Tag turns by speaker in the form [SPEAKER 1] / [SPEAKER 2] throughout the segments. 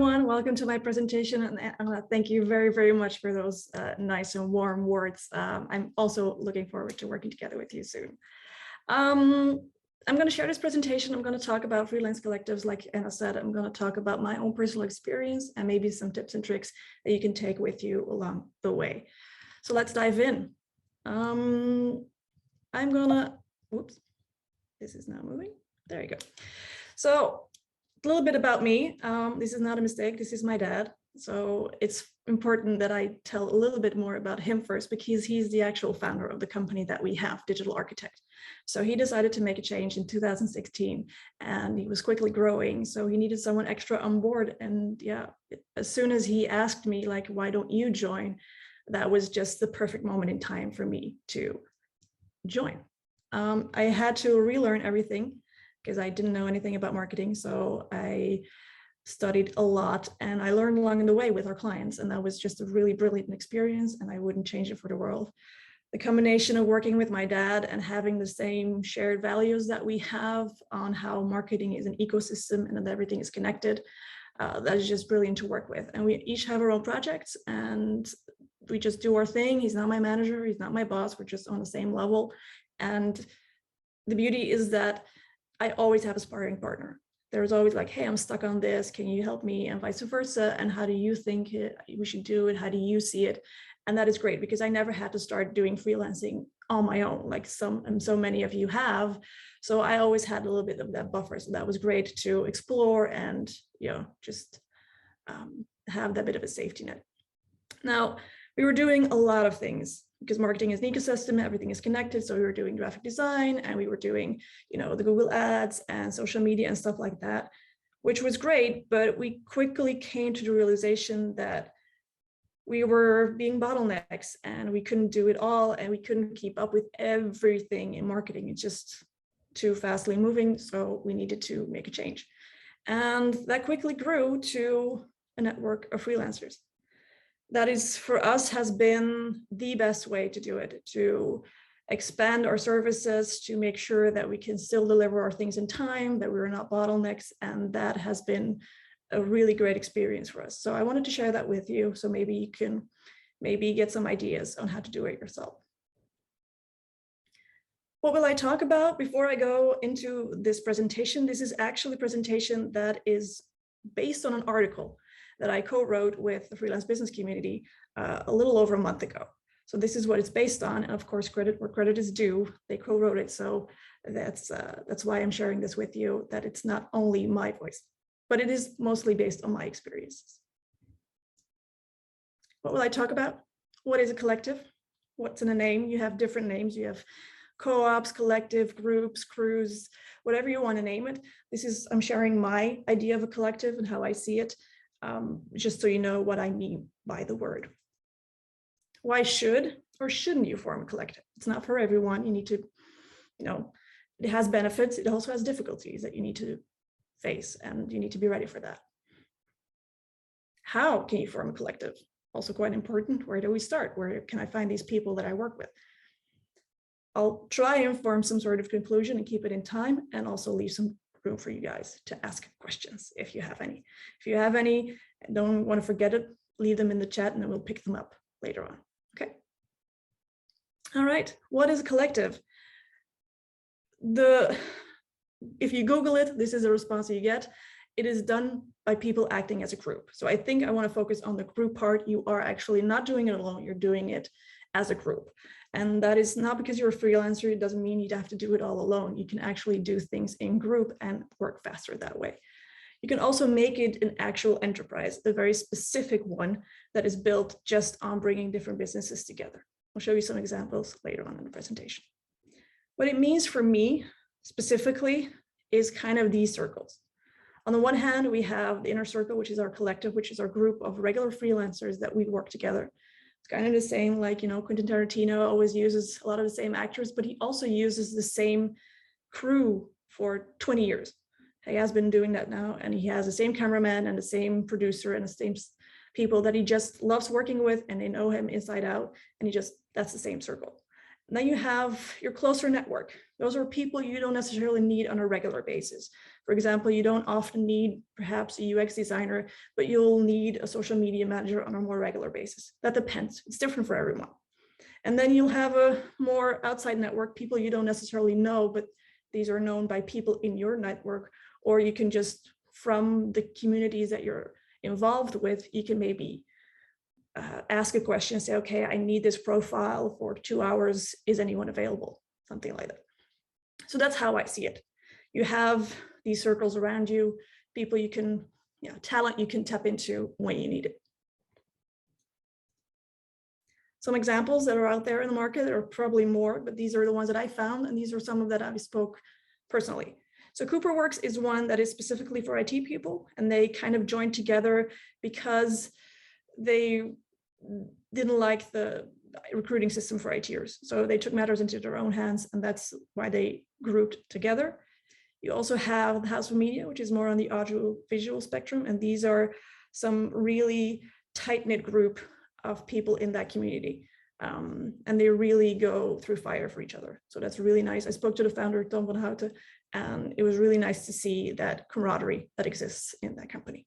[SPEAKER 1] everyone. Welcome to my presentation, and thank you very, very much for those nice and warm words. I'm also looking forward to working together with you soon. I'm going to share this presentation. I'm going to talk about freelance collectives. Like Anna said, I'm going to talk about my own personal experience and maybe some tips and tricks that you can take with you along the way. So let's dive in. I'm gonna, whoops, this is not moving. There you go. So a little bit about me. This is not a mistake. This is my dad. So it's important that I tell a little bit more about him first, because he's the actual founder of the company that we have, Digital Architect. So he decided to make a change in 2016, and he was quickly growing. So he needed someone extra on board. And yeah, as soon as he asked me, like, why don't you join? That was just the perfect moment in time for me to join. I had to relearn everything because I didn't know anything about marketing. So I studied a lot and I learned along the way with our clients. And that was just a really brilliant experience, and I wouldn't change it for the world. The combination of working with my dad and having the same shared values that we have on how marketing is an ecosystem and that everything is connected, that is just brilliant to work with. And we each have our own projects and we just do our thing. He's not my manager, he's not my boss, we're just on the same level. And the beauty is that I always have a sparring partner. There's always like, hey, I'm stuck on this, can you help me? And vice versa. And how do you think we should do it? How do you see it? And that is great, because I never had to start doing freelancing on my own, like so many of you have. So I always had a little bit of that buffer. So that was great to explore and, you know, just have that bit of a safety net. Now, we were doing a lot of things because marketing is an ecosystem, everything is connected. So we were doing graphic design and we were doing, you know, the Google ads and social media and stuff like that, which was great. But we quickly came to the realization that we were being bottlenecks and we couldn't do it all, and we couldn't keep up with everything in marketing. It's just too fastly moving. So we needed to make a change. And that quickly grew to a network of freelancers. That is, for us, has been the best way to do it, to expand our services, to make sure that we can still deliver our things in time, that we're not bottlenecks. And that has been a really great experience for us. So I wanted to share that with you. So maybe you can get some ideas on how to do it yourself. What will I talk about before I go into this presentation? This is actually a presentation that is based on an article that I co-wrote with the freelance business community a little over a month ago. So this is what it's based on. And of course, credit where credit is due. They co-wrote it. So that's why I'm sharing this with you, that it's not only my voice, but it is mostly based on my experiences. What will I talk about? What is a collective? What's in a name? You have different names. You have co-ops, collective, groups, crews, whatever you want to name it. I'm sharing my idea of a collective and how I see it, just so you know what I mean by the word. Why should or shouldn't you form a collective? It's not for everyone. You need to, you know, it has benefits. It also has difficulties that you need to face, and you need to be ready for that. How can you form a collective? Also quite important. Where do we start? Where can I find these people that I work with? I'll try and form some sort of conclusion and keep it in time, and also leave some room for you guys to ask questions if you have any. If you have any and don't want to forget it, leave them in the chat and then we'll pick them up later on. Okay. All right. What is a collective? If you Google it, this is a response you get. It is done by people acting as a group. So I think I want to focus on the group part. You are actually not doing it alone. You're doing it as a group. And that is not because you're a freelancer. It doesn't mean you'd have to do it all alone. You can actually do things in group and work faster that way. You can also make it an actual enterprise, a very specific one that is built just on bringing different businesses together. I'll show you some examples later on in the presentation. What it means for me specifically is kind of these circles. On the one hand, we have the inner circle, which is our collective, which is our group of regular freelancers that we work together. It's kind of the same, like, you know, Quentin Tarantino always uses a lot of the same actors, but he also uses the same crew for 20 years. He has been doing that now, and he has the same cameraman and the same producer and the same people that he just loves working with, and they know him inside out, and that's the same circle. And then you have your closer network. Those are people you don't necessarily need on a regular basis. For example, you don't often need perhaps a UX designer, but you'll need a social media manager on a more regular basis. That depends. It's different for everyone. And then you'll have a more outside network, people you don't necessarily know, but these are known by people in your network, or you can just, from the communities that you're involved with, you can maybe ask a question, say, okay, I need this profile for 2 hours. Is anyone available? Something like that. So that's how I see it. You have these circles around you, people you can, talent you can tap into when you need it. Some examples that are out there in the market, there are probably more, but these are the ones that I found, and these are some of that I spoke personally. So CooperWorks is one that is specifically for IT people, and they kind of joined together because they didn't like the recruiting system for ITers. So they took matters into their own hands, and that's why they grouped together. You also have the House of Media, which is more on the audio-visual spectrum, and these are some really tight-knit group of people in that community. And they really go through fire for each other. So that's really nice. I spoke to the founder, Tom Van Houten, and it was really nice to see that camaraderie that exists in that company.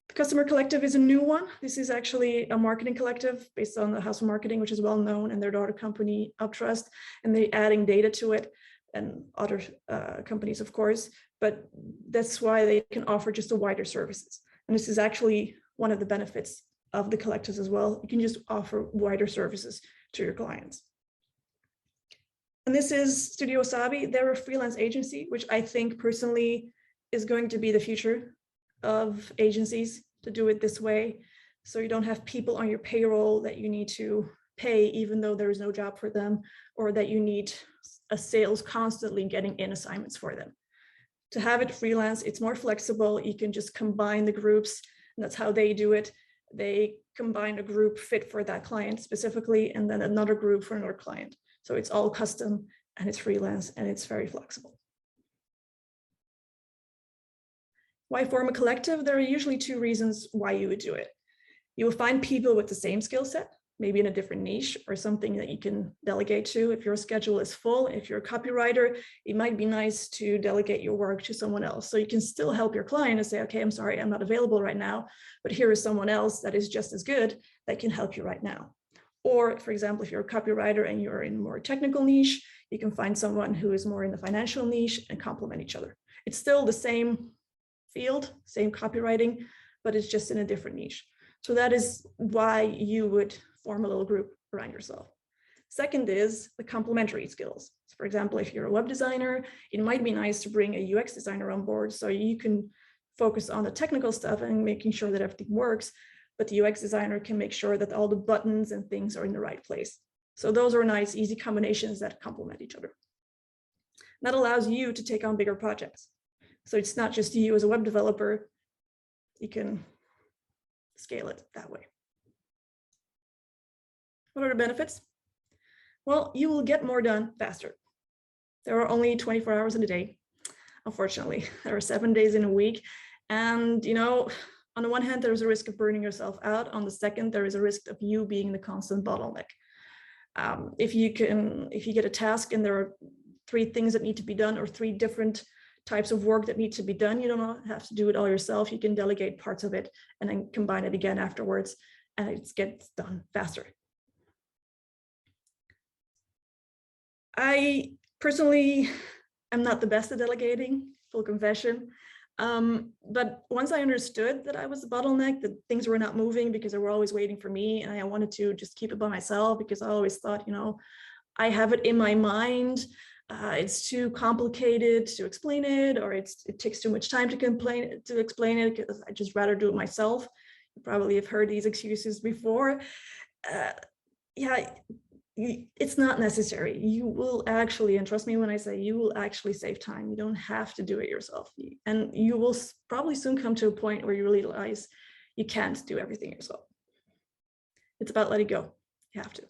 [SPEAKER 1] The Customer Collective is a new one. This is actually a marketing collective based on the House of Marketing, which is well known, and their daughter company, Uptrust, and they're adding data to it, and other companies, of course, but that's why they can offer just a wider services. And this is actually one of the benefits of the collectives as well. You can just offer wider services to your clients. And this is Studio Wasabi. They're a freelance agency, which I think personally is going to be the future of agencies, to do it this way. So you don't have people on your payroll that you need to pay even though there is no job for them, or that you need a sales constantly getting in assignments for them. To have it freelance, it's more flexible. You can just combine the groups, and that's how they do it. They combine a group fit for that client specifically, and then another group for another client. So it's all custom, and it's freelance, and it's very flexible. Why form a collective? There are usually two reasons why you would do it. You will find people with the same skill set, maybe in a different niche or something that you can delegate to. If your schedule is full, if you're a copywriter, it might be nice to delegate your work to someone else. So you can still help your client and say, okay, I'm sorry, I'm not available right now, but here is someone else that is just as good that can help you right now. Or for example, if you're a copywriter and you're in a more technical niche, you can find someone who is more in the financial niche and complement each other. It's still the same field, same copywriting, but it's just in a different niche. So that is why you would form a little group around yourself. Second is the complementary skills. So for example, if you're a web designer, it might be nice to bring a UX designer on board so you can focus on the technical stuff and making sure that everything works, but the UX designer can make sure that all the buttons and things are in the right place. So those are nice, easy combinations that complement each other. That allows you to take on bigger projects. So it's not just you as a web developer, you can scale it that way. What are the benefits? Well, you will get more done faster. There are only 24 hours in a day. Unfortunately, there are 7 days in a week. And, on the one hand, there's a risk of burning yourself out. On the second, there is a risk of you being the constant bottleneck. If you get a task and there are 3 things that need to be done, or 3 different types of work that need to be done, you don't have to do it all yourself. You can delegate parts of it and then combine it again afterwards, and it gets done faster. I personally am not the best at delegating, full confession. But once I understood that I was the bottleneck, that things were not moving because they were always waiting for me, and I wanted to just keep it by myself because I always thought, I have it in my mind. It's too complicated to explain it, or it takes too much time to explain it because I just rather do it myself. You probably have heard these excuses before. It's not necessary. You will actually, and trust me when I say, you will actually save time. You don't have to do it yourself. And you will probably soon come to a point where you realize you can't do everything yourself. It's about letting go. You have to.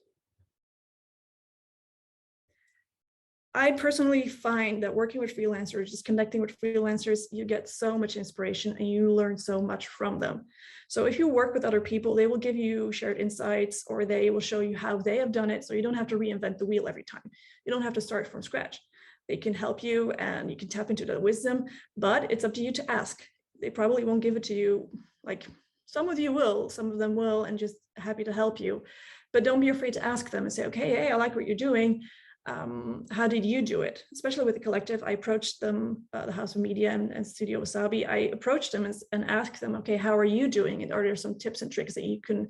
[SPEAKER 1] I personally find that working with freelancers, just connecting with freelancers, you get so much inspiration and you learn so much from them. So if you work with other people, they will give you shared insights, or they will show you how they have done it. So you don't have to reinvent the wheel every time. You don't have to start from scratch. They can help you and you can tap into that wisdom, but it's up to you to ask. They probably won't give it to you. Like, some of you will, some of them will, and just happy to help you. But don't be afraid to ask them and say, okay, hey, I like what you're doing. How did you do it? Especially with the collective, I approached them, the House of Media and Studio Wasabi. I approached them and asked them, okay, how are you doing? And are there some tips and tricks that you can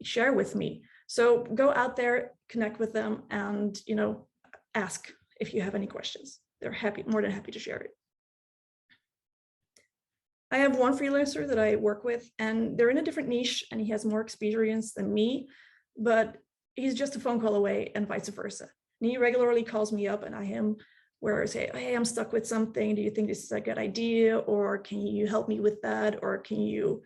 [SPEAKER 1] share with me? So go out there, connect with them, and ask if you have any questions. They're more than happy to share it. I have one freelancer that I work with, and they're in a different niche, and he has more experience than me, but he's just a phone call away, and vice versa. And he regularly calls me up, and I him where I say, hey, I'm stuck with something. Do you think this is a good idea? Or can you help me with that? Or can you,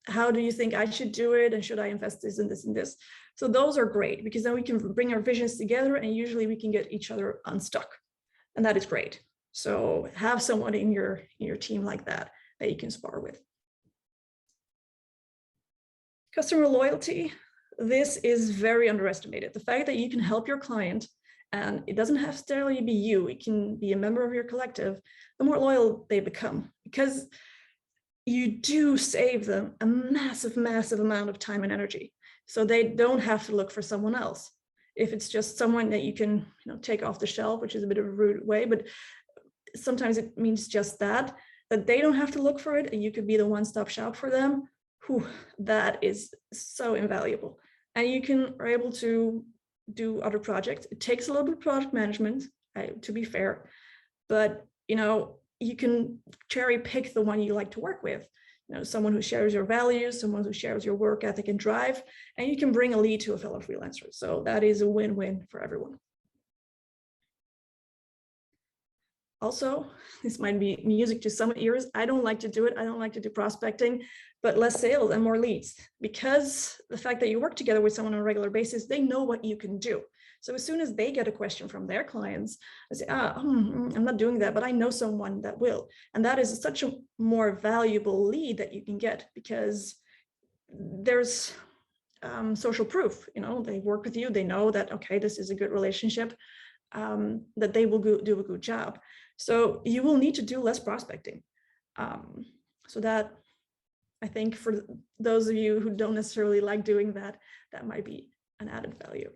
[SPEAKER 1] how do you think I should do it? And should I invest this and this and this? So those are great, because then we can bring our visions together, and usually we can get each other unstuck. And that is great. So have someone in your team like that you can spar with. Customer loyalty. This is very underestimated. The fact that you can help your client, and it doesn't necessarily be you, it can be a member of your collective, the more loyal they become, because you do save them a massive, massive amount of time and energy. So they don't have to look for someone else. If it's just someone that you can take off the shelf, which is a bit of a rude way, but sometimes it means just that they don't have to look for it, and you could be the one-stop shop for them. Whew, that is so invaluable. And you are able to do other projects. It takes a little bit of product management, to be fair, but you can cherry pick the one you like to work with. Someone who shares your values, someone who shares your work ethic and drive, and you can bring a lead to a fellow freelancer. So that is a win-win for everyone. Also, this might be music to some ears. I don't like to do it. I don't like to do prospecting, but less sales and more leads, because the fact that you work together with someone on a regular basis, they know what you can do. So as soon as they get a question from their clients, they say, I'm not doing that, but I know someone that will. And that is such a more valuable lead that you can get, because there's social proof. They work with you. They know that, okay, this is a good relationship, that they will do a good job. So you will need to do less prospecting. So that, I think, for those of you who don't necessarily like doing that, that might be an added value.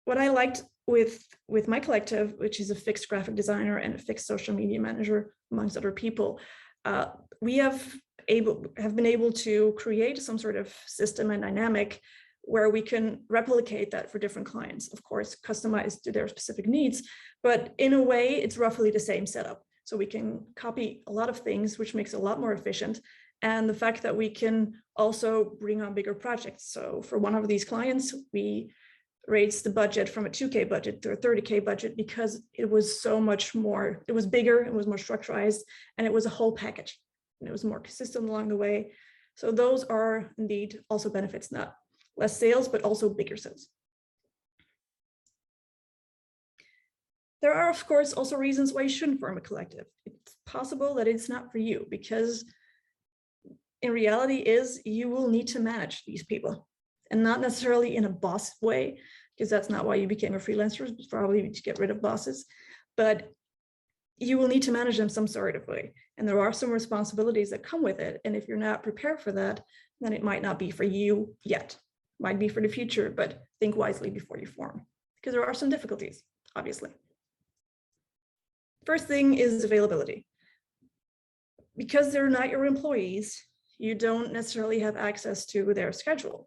[SPEAKER 1] What I liked with my collective, which is a fixed graphic designer and a fixed social media manager, amongst other people, we have been able to create some sort of system and dynamic where we can replicate that for different clients, of course, customized to their specific needs, but in a way, it's roughly the same setup. So we can copy a lot of things, which makes it a lot more efficient. And the fact that we can also bring on bigger projects. So for one of these clients, we raised the budget from a 2K budget to a 30K budget, because it was so much more, it was bigger, it was more structurized, and it was a whole package. And it was more consistent along the way. So those are indeed also benefits, not less sales, but also bigger sales. There are, of course, also reasons why you shouldn't form a collective. It's possible that it's not for you, because in reality you will need to manage these people, and not necessarily in a boss way, because that's not why you became a freelancer. It's probably to get rid of bosses, but you will need to manage them some sort of way. And there are some responsibilities that come with it. And if you're not prepared for that, then it might not be for you yet. Might be for the future, but think wisely before you form, because there are some difficulties, obviously. First thing is availability. Because they're not your employees, you don't necessarily have access to their schedule.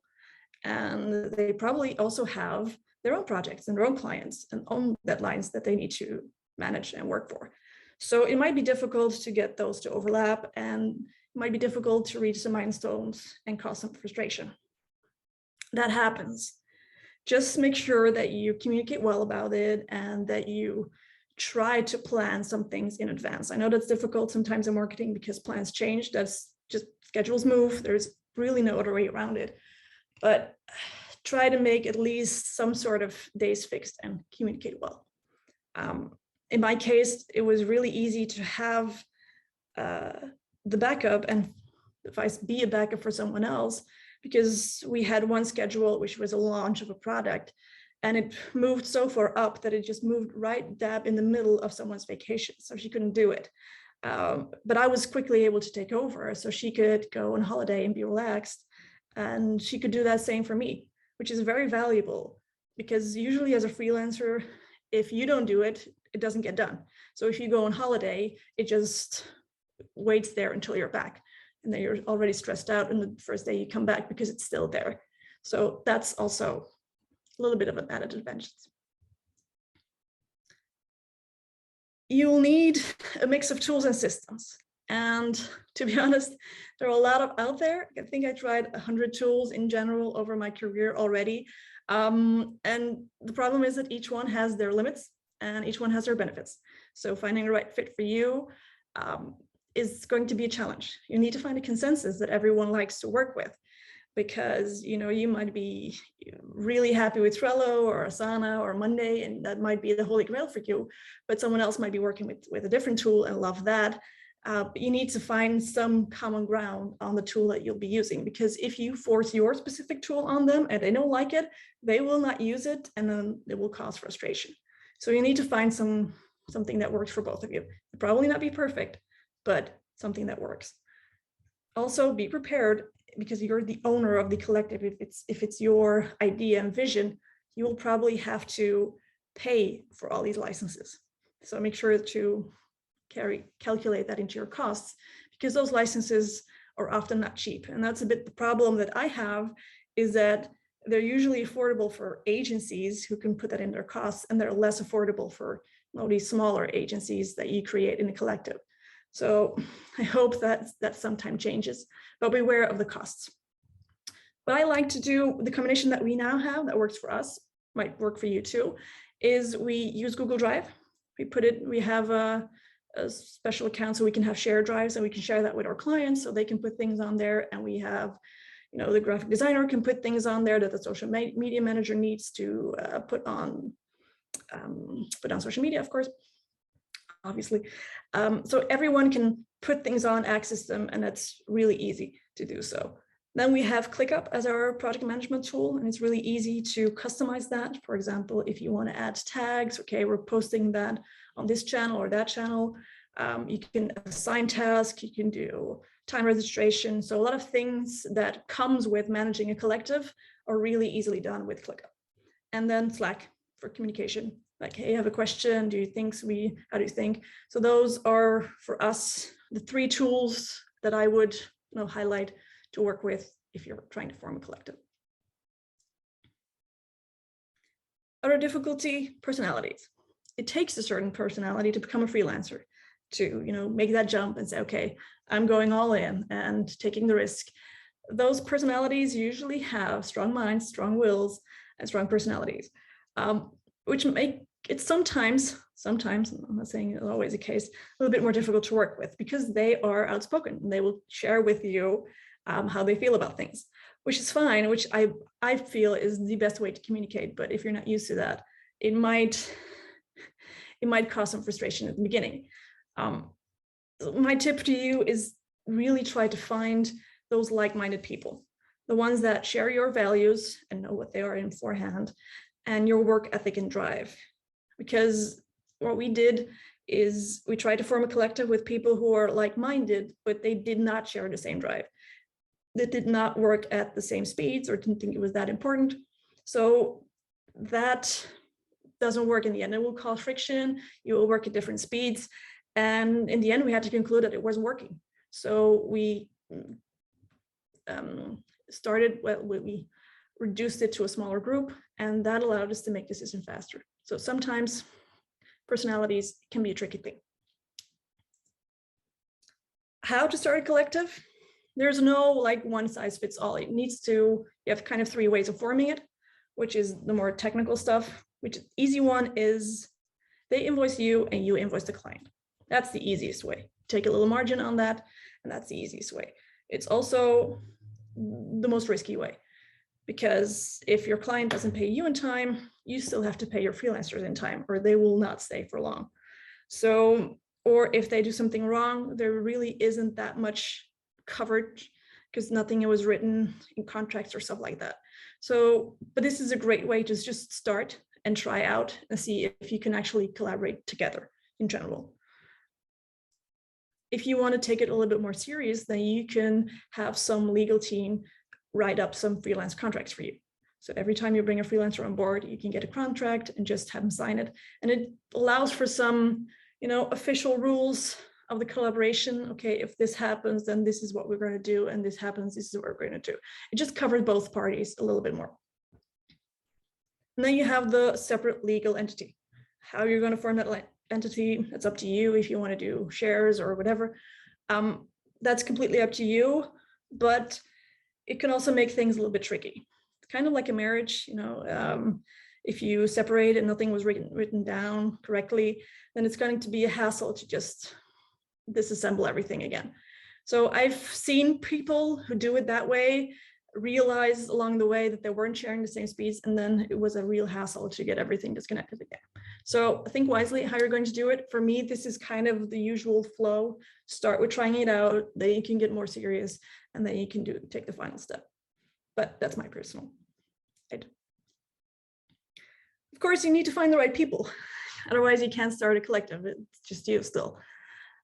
[SPEAKER 1] And they probably also have their own projects and their own clients and own deadlines that they need to manage and work for. So it might be difficult to get those to overlap, and it might be difficult to reach some milestones and cause some frustration. That happens. Just make sure that you communicate well about it and that you try to plan some things in advance. I know that's difficult sometimes in marketing because plans change. That's just schedules move. There's really no other way around it. But try to make at least some sort of days fixed and communicate well. In my case, it was really easy to have the backup and be a backup for someone else, because we had one schedule, which was a launch of a product, and it moved so far up that it just moved right dab in the middle of someone's vacation. So she couldn't do it. But I was quickly able to take over, so she could go on holiday and be relaxed, and she could do that same for me, which is very valuable, because usually as a freelancer, if you don't do it, it doesn't get done. So if you go on holiday, it just waits there until you're back, and then you're already stressed out, and the first day you come back because it's still there. So that's also a little bit of an added advantage. You'll need a mix of tools and systems. And to be honest, there are a lot of out there. I think I tried 100 tools in general over my career already. And the problem is that each one has their limits and each one has their benefits. So finding the right fit for you is going to be a challenge. You need to find a consensus that everyone likes to work with, because you might be really happy with Trello or Asana or Monday, and that might be the holy grail for you, but someone else might be working with a different tool and love that. But you need to find some common ground on the tool that you'll be using, because if you force your specific tool on them and they don't like it, they will not use it, and then it will cause frustration. So you need to find something that works for both of you. It'll probably not be perfect, but something that works. Also, be prepared, because you're the owner of the collective. If it's your idea and vision, you will probably have to pay for all these licenses. So make sure to calculate that into your costs, because those licenses are often not cheap. And that's a bit the problem that I have, is that they're usually affordable for agencies who can put that in their costs, and they're less affordable for these smaller agencies that you create in a collective. So I hope that sometime changes, but beware of the costs. What I like to do, the combination that we now have that works for us, might work for you too, is we use Google Drive. We have a special account so we can have shared drives, and we can share that with our clients so they can put things on there. And we have, the graphic designer can put things on there that the social media manager needs to put on social media, of course, obviously. So everyone can put things on, access them, and that's really easy to do so. Then we have ClickUp as our project management tool, and it's really easy to customize that. For example, if you want to add tags, okay, we're posting that on this channel or that channel. You can assign tasks, you can do time registration. So a lot of things that comes with managing a collective are really easily done with ClickUp. And then Slack for communication. Like, hey, I have a question. Do you think how do you think? So those are for us the 3 tools that I would highlight to work with if you're trying to form a collective. Other difficulty, personalities. It takes a certain personality to become a freelancer, to make that jump and say, okay, I'm going all in and taking the risk. Those personalities usually have strong minds, strong wills, and strong personalities, which make it sometimes, I'm not saying it's always the case, a little bit more difficult to work with, because they are outspoken and they will share with you how they feel about things, which is fine, which I feel is the best way to communicate. But if you're not used to that, it might cause some frustration at the beginning. My tip to you is really try to find those like-minded people, the ones that share your values and know what they are in beforehand, and your work ethic and drive. Because what we did is we tried to form a collective with people who are like-minded, but they did not share the same drive. They did not work at the same speeds or didn't think it was that important. So that doesn't work in the end. It will cause friction. You will work at different speeds. And in the end, we had to conclude that it wasn't working. So we we reduced it to a smaller group, and that allowed us to make decisions faster. So sometimes personalities can be a tricky thing. How to start a collective? There's no one size fits all. You have kind of 3 ways of forming it, which is the more technical stuff, which easy one is they invoice you and you invoice the client. That's the easiest way. Take a little margin on that, and that's the easiest way. It's also the most risky way. because if your client doesn't pay you in time, you still have to pay your freelancers in time, or they will not stay for long. So, or if they do something wrong, there really isn't that much covered because nothing was written in contracts or stuff like that. So, but this is a great way to just start and try out and see if you can actually collaborate together in general. If you want to take it a little bit more serious, then you can have some legal team write up some freelance contracts for you. So every time you bring a freelancer on board, you can get a contract and just have them sign it. And it allows for some, official rules of the collaboration. Okay, if this happens, then this is what we're going to do. And this happens, this is what we're going to do. It just covers both parties a little bit more. And then you have the separate legal entity. How you're going to form that entity, it's up to you if you want to do shares or whatever. That's completely up to you, but it can also make things a little bit tricky. Kind of like a marriage, if you separate and nothing was written down correctly, then it's going to be a hassle to just disassemble everything again. So I've seen people who do it that way realize along the way that they weren't sharing the same speeds, and then it was a real hassle to get everything disconnected again. So think wisely how you're going to do it. For me, this is kind of the usual flow. Start with trying it out, then you can get more serious, and then you can take the final step. But that's my personal side. Of course, you need to find the right people. Otherwise, you can't start a collective. It's just you still.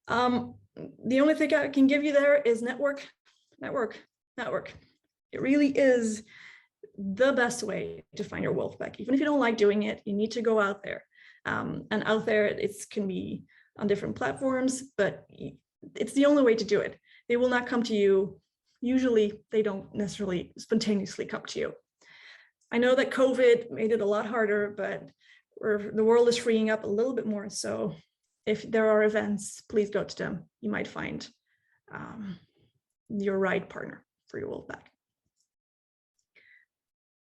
[SPEAKER 1] The only thing I can give you there is network. It really is the best way to find your wolf pack. Even if you don't like doing it, you need to go out there. And out there, it can be on different platforms, but it's the only way to do it. They will not come to you. Usually, they don't necessarily spontaneously come to you. I know that COVID made it a lot harder, but the world is freeing up a little bit more. So if there are events, please go to them. You might find your right partner for your wolf pack.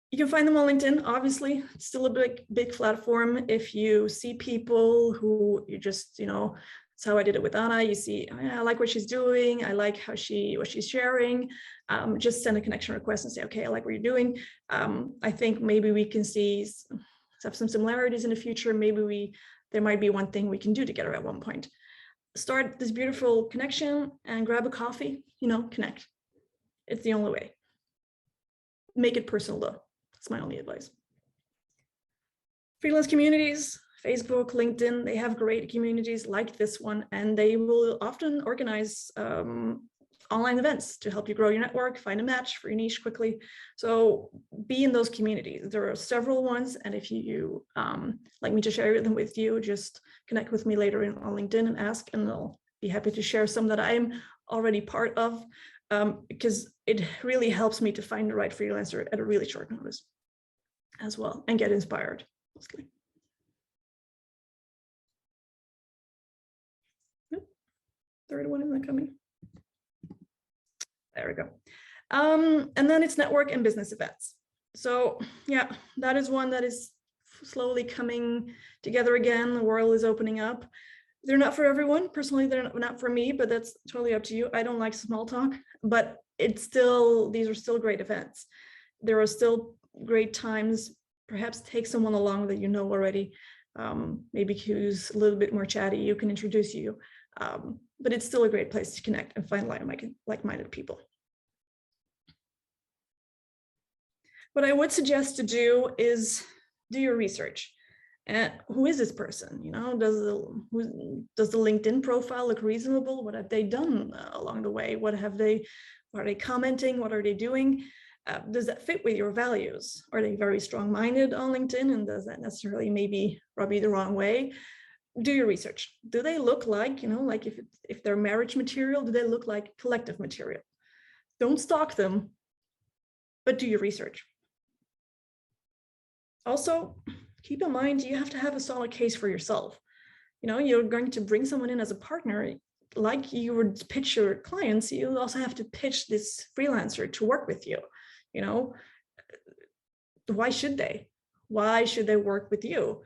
[SPEAKER 1] You can find them on LinkedIn, obviously. It's still a big platform. If you see people who you just, that's how I did it with Anna. You see, I like what she's doing. I like what she's sharing. Just send a connection request and say, okay, I like what you're doing. I think maybe we can have some similarities in the future. Maybe there might be one thing we can do together at one point. Start this beautiful connection and grab a coffee, connect. It's the only way. Make it personal though. That's my only advice. Freelance communities, Facebook, LinkedIn, they have great communities like this one, and they will often organize online events to help you grow your network, find a match for your niche quickly. So be in those communities. There are several ones, and if you like me to share them with you, just connect with me later on LinkedIn and ask, and I'll be happy to share some that I'm already part of, because it really helps me to find the right freelancer at a really short notice as well, and get inspired mostly. Third one isn't coming. There we go. And then it's network and business events. So yeah, that is one that is slowly coming together again. The world is opening up. They're not for everyone. Personally, they're not for me, but that's totally up to you. I don't like small talk, but these are still great events. There are still great times. Perhaps take someone along that you know already, maybe who's a little bit more chatty, you can introduce you. But it's still a great place to connect and find like-minded people. What I would suggest to do is do your research. Who is this person? Does the LinkedIn profile look reasonable? What have they done along the way? What are they commenting? What are they doing? Does that fit with your values? Are they very strong-minded on LinkedIn? And does that necessarily maybe rub you the wrong way? Do your research. Do they look like, like if they're marriage material, do they look like collective material? Don't stalk them, but do your research. Also, keep in mind, you have to have a solid case for yourself. You're going to bring someone in as a partner, like you would pitch your clients. You also have to pitch this freelancer to work with you. Why should they? Why should they work with you?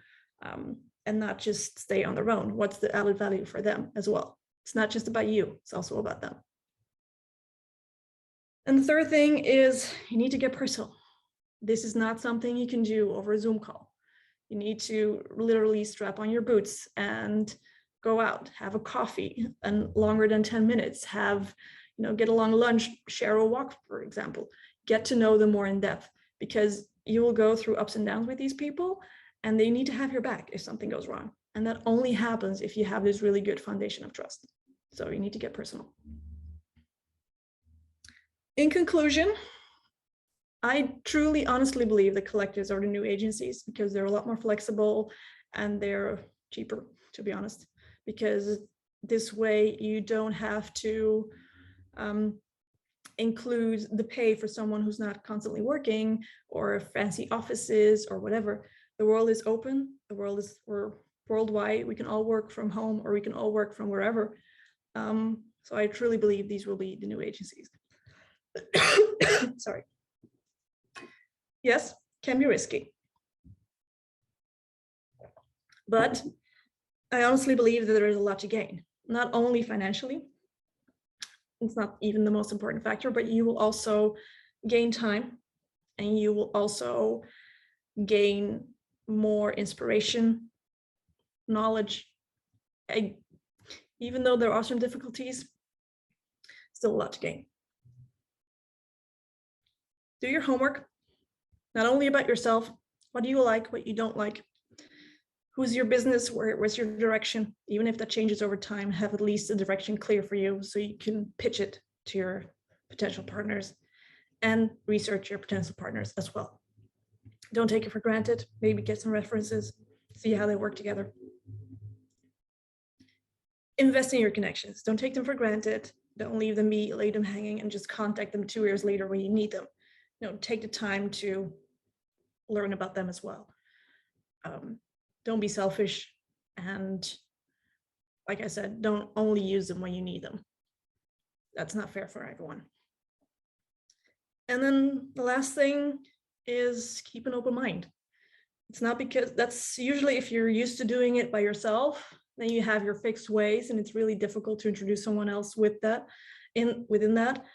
[SPEAKER 1] And not just stay on their own? What's the added value for them as well? It's not just about you, it's also about them. And the third thing is you need to get personal. This is not something you can do over a Zoom call. You need to literally strap on your boots and go out, have a coffee, and longer than 10 minutes, have, get along lunch, share a walk, for example, get to know them more in depth, because you will go through ups and downs with these people, and they need to have your back if something goes wrong. And that only happens if you have this really good foundation of trust. So you need to get personal. In conclusion, I truly, honestly believe that collectives are the new agencies, because they're a lot more flexible and they're cheaper, to be honest, because this way you don't have to include the pay for someone who's not constantly working, or fancy offices or whatever. The world is open. We're worldwide. We can all work from home, or we can all work from wherever. So I truly believe these will be the new agencies. Sorry. Yes, can be risky. But I honestly believe that there is a lot to gain, not only financially. It's not even the most important factor, but you will also gain time, and you will also gain more inspiration, knowledge. Even though there are some difficulties, still a lot to gain. Do your homework, not only about yourself. What do you like, what you don't like? Who's your business? Where's your direction? Even if that changes over time, have at least a direction clear for you so you can pitch it to your potential partners, and research your potential partners as well. Don't take it for granted. Maybe get some references, see how they work together. Invest in your connections. Don't take them for granted. Don't leave them be, leave them hanging, and just contact them 2 years later when you need them. Take the time to learn about them as well. Don't be selfish, and like I said, don't only use them when you need them. That's not fair for everyone. And then the last thing is keep an open mind. It's not because that's usually if you're used to doing it by yourself, then you have your fixed ways, and it's really difficult to introduce someone else with that within that.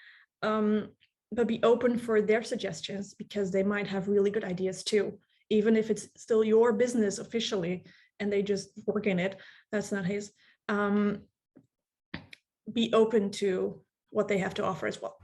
[SPEAKER 1] But be open for their suggestions, because they might have really good ideas too. Even if it's still your business officially and they just work in it, that's not his. Be open to what they have to offer as well.